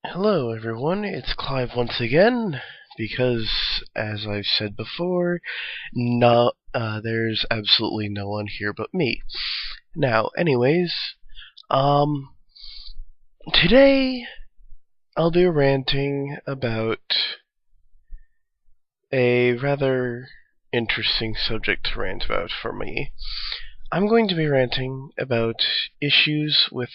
Hello everyone, it's Clive once again, because, as I've said before, there's absolutely no one here but me. Now, anyways, today I'll be ranting about a rather interesting subject to rant about for me. I'm going to be ranting about issues with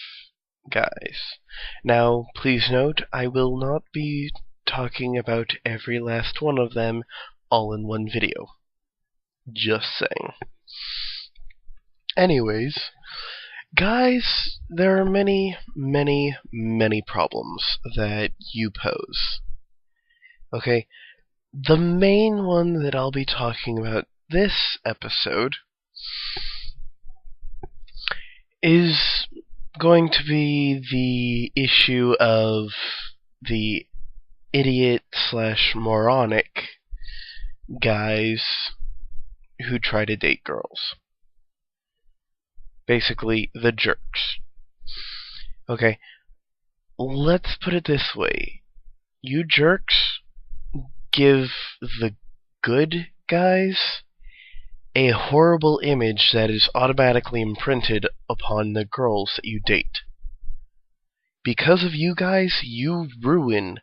guys. Now, please note, I will not be talking about every last one of them all in one video. Just saying. Anyways, guys, there are many problems that you pose. Okay, the main one that I'll be talking about this episode is going to be the issue of the idiot/moronic guys who try to date girls. Basically, the jerks. Okay, let's put it this way. You jerks give the good guys a horrible image that is automatically imprinted upon the girls that you date. Because of you guys, you ruin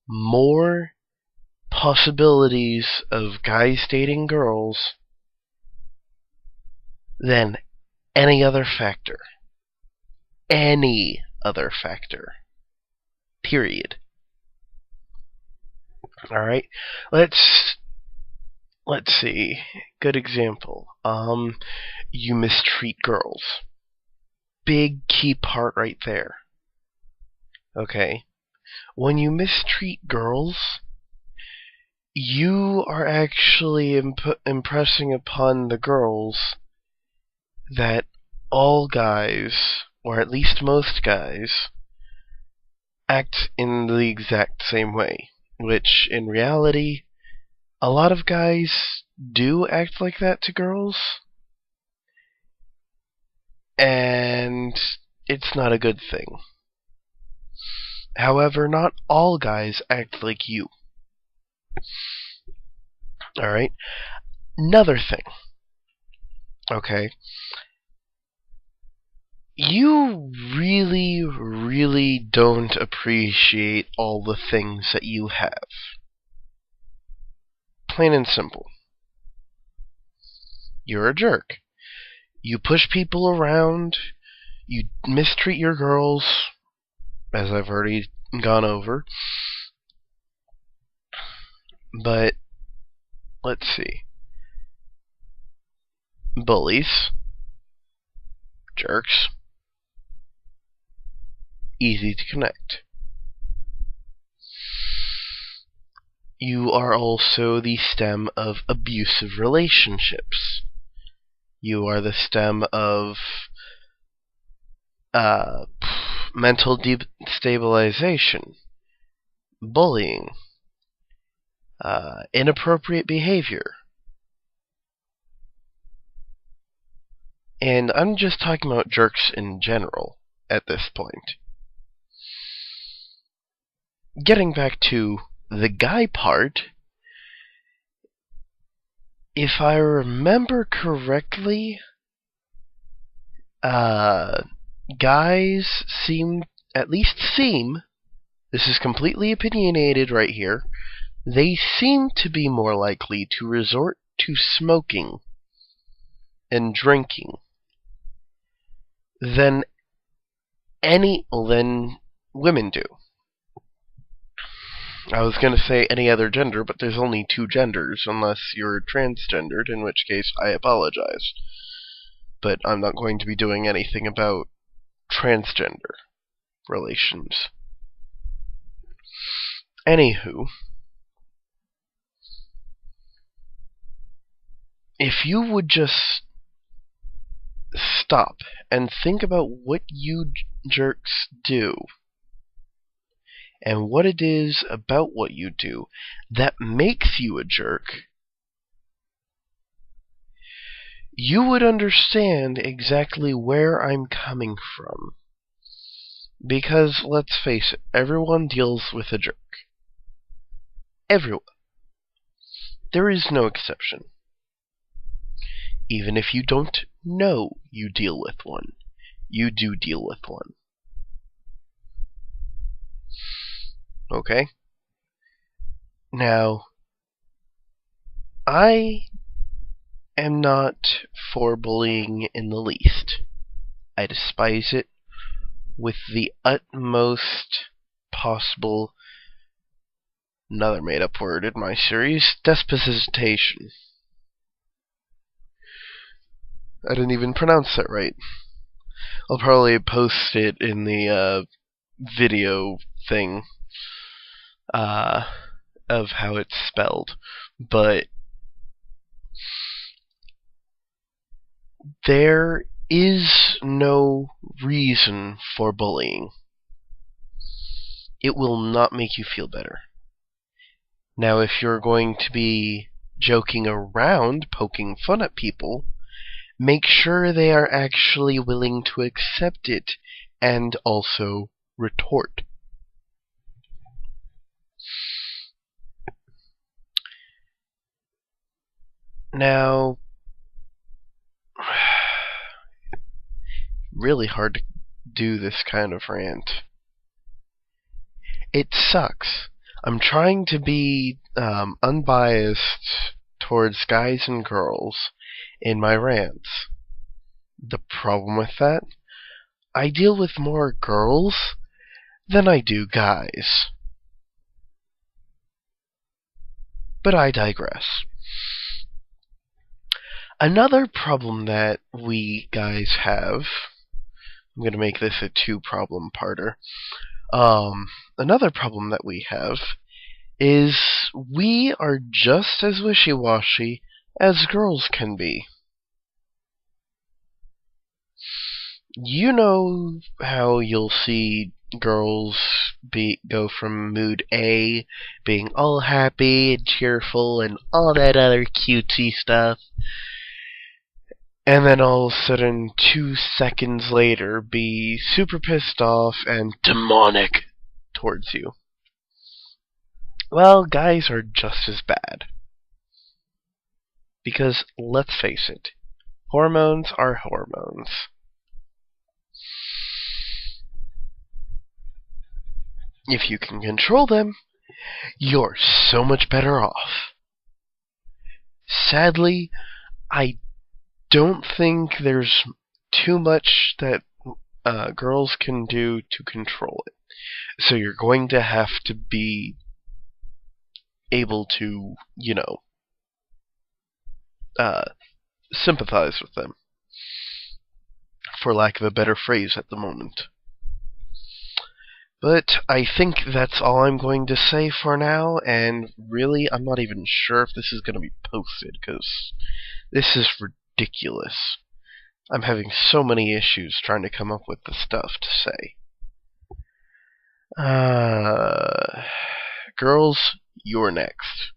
more possibilities of guys dating girls than any other factor. Any other factor. Period. Alright? Let's see. Good example. You mistreat girls. Big key part right there. Okay? When you mistreat girls, you are actually impressing upon the girls that all guys, or at least most guys, act in the exact same way. Which, in reality, a lot of guys do act like that to girls. And it's not a good thing. However, not all guys act like you. Alright? Another thing. Okay? You really don't appreciate all the things that you have. Plain and simple. You're a jerk. You push people around. You mistreat your girls, as I've already gone over. But, let's see. Bullies. Jerks. Easy to connect. You are also the stem of abusive relationships. You are the stem of mental destabilization, bullying, inappropriate behavior. And I'm just talking about jerks in general at this point. Getting back to the guy part, if I remember correctly, guys at least seem, this is completely opinionated right here, they seem to be more likely to resort to smoking and drinking than women do. I was going to say any other gender, but there's only two genders, unless you're transgendered, in which case I apologize. But I'm not going to be doing anything about transgender relations. Anywho, if you would just stop and think about what you jerks do, and what it is about what you do that makes you a jerk, you would understand exactly where I'm coming from. Because, let's face it, everyone deals with a jerk. Everyone. There is no exception. Even if you don't know you deal with one, you do deal with one. Okay? Now, I am not for bullying in the least. I despise it with the utmost possible, another made-up word in my series, desposition. I didn't even pronounce that right. I'll probably post it in the video thing of how it's spelled. But there is no reason for bullying. It will not make you feel better. Now, if you're going to be joking around, poking fun at people, make sure they are actually willing to accept it and also retort. Now, really hard to do this kind of rant. It sucks. I'm trying to be unbiased towards guys and girls in my rants. The problem with that, I deal with more girls than I do guys. But I digress. Another problem that we guys have, I'm going to make this a two-problem parter. Another problem that we have is we are just as wishy-washy as girls can be. You know how you'll see girls go from mood A, being all happy and cheerful and all that other cutesy stuff, and then all of a sudden, 2 seconds later, be super pissed off and demonic towards you. Well, guys are just as bad. Because, let's face it, hormones are hormones. If you can control them, you're so much better off. Sadly, I don't think there's too much that girls can do to control it. So you're going to have to be able to, sympathize with them, for lack of a better phrase at the moment. But I think that's all I'm going to say for now, and really, I'm not even sure if this is going to be posted, because this is ridiculous. I'm having so many issues trying to come up with the stuff to say. Girls, you're next.